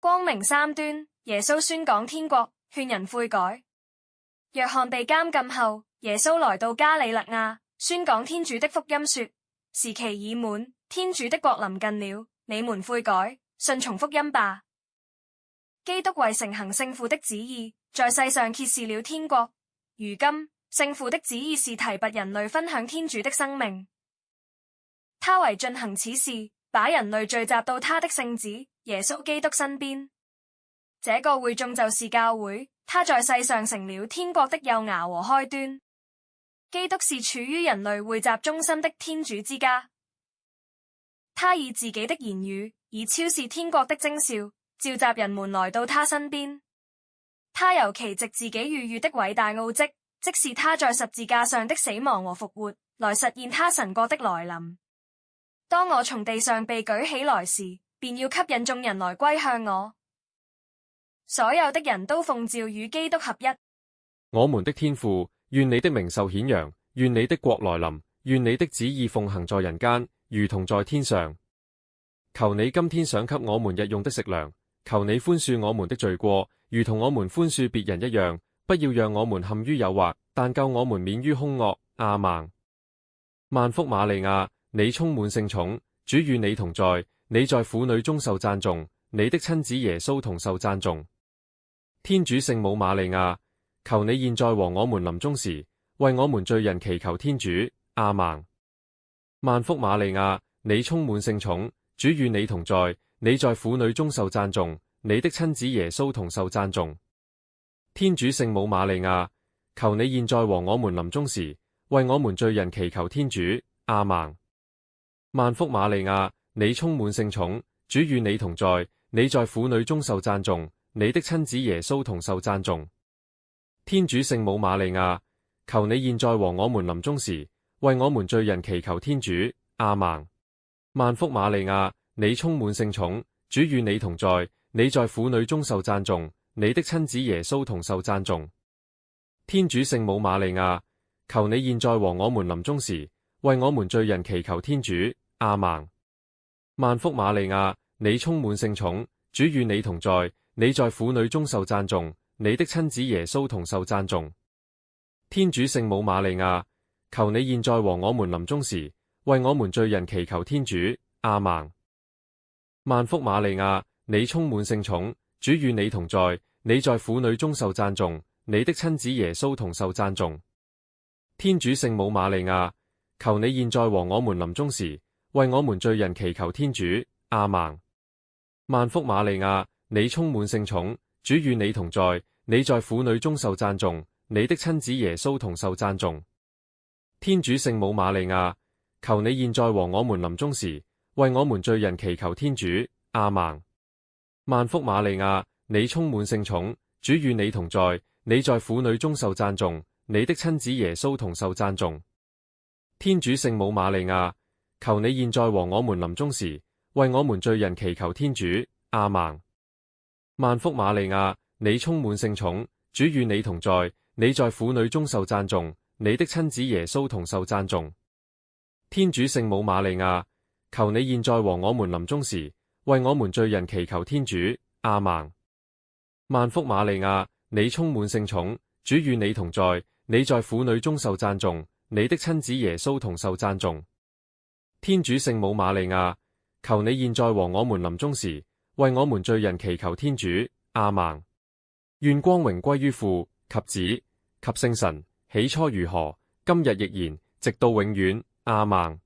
光明三端，耶穌宣講天國，勸人悔改。約翰被監禁後，耶穌來到加里肋亞，宣講天主的福音說：時期已滿，天主的國臨近了，你們悔改，信從福音吧。基督為承行聖父的旨意，在世上揭示了天國。如今，聖父的旨意是提拔人類分享天主的生命。他為進行此事，把人類聚集到他的聖子耶穌基督身邊。這個會眾就是教會，他在世上成了天國的幼芽和開端。基督是處於人類匯集中心的天主之家。他以自己的言語，以超視天國的徵兆，召集人們來到他身邊。他尤其藉自己預預的偉大奧蹟，即是他在十字架上的死亡和復活，來實現他神國的來臨。當我從地上被舉起來時，便要吸引眾人來歸向我。所有的人都奉召與基督合一。我們的天父，願你的名受顯揚，願你的國來臨，願你的旨意奉行在人間，如同在天上。求你今天賞給我們日用的食糧，求你寬恕我們的罪過，如同我們寬恕別人一樣，不要讓我們陷於誘惑，但救我們免於兇惡。阿們。萬福瑪利亞，你充滿聖寵，主與你同在，你在婦女中受讚頌，你的親子耶穌同受讚頌。天主聖母瑪利亞，求你現在和我們臨終時，為我們罪人祈求天主。阿們。萬福瑪利亞，你充滿聖寵，主與你同在，你在婦女中受讚頌，你的親子耶穌同受讚頌。天主聖母瑪利亞，求你現在和我們臨終時，為我們罪人祈求天主。阿們。萬福瑪利亞，你充滿聖寵，主與你同在，你在婦女中受讚頌，你的親子耶穌同受讚頌。天主聖母瑪利亞，求你現在和我們臨終時，為我們罪人祈求天主。阿們。萬福瑪利亞，你充滿聖寵，主與你同在，你在婦女中受讚頌，你的親子耶穌同受讚頌。天主聖母瑪利亞，求你現在和我們臨終時，為我們罪人祈求天主。阿們。萬福瑪利亞，你充滿聖寵，主與你同在，你在婦女中受讚頌，你的親子耶穌同受讚頌。天主聖母瑪利亞，求你現在和我們臨終時，為我們罪人祈求天主。阿們。萬福瑪利亞，你充滿聖寵，主與你同在，你在婦女中受讚頌，你的親子耶穌同受讚頌。天主聖母瑪利亞，求你現在和我們臨終時，為我們罪人祈求天主。阿們。萬福瑪利亞，你充滿聖寵，主與你同在，你在婦女中受讚頌，你的親子耶穌同受讚頌。天主聖母瑪利亞，求你現在和我們臨終時，為我們罪人祈求天主。阿們。萬福瑪利亞，你充滿聖寵，主與你同在，你在婦女中受讚頌，你的親子耶穌同受讚頌。天主聖母瑪利亞，求你現在和我們臨終時，為我們罪人祈求天主。阿們。萬福瑪利亞，你充滿聖寵，主與你同在，你在婦女中受讚頌，你的親子耶穌同受讚頌。天主聖母瑪利亞，求你現在和我們臨終時，為我們罪人祈求天主。阿們。萬福瑪利亞，你充滿聖寵，主與你同在，你在婦女中受讚頌，你的親子耶穌同受讚頌。天主聖母瑪利亞，求你現在和我們臨終時，為我們罪人祈求天主。阿們。願光榮歸於父及子及聖神，起初如何，今日亦然，直到永遠。阿們。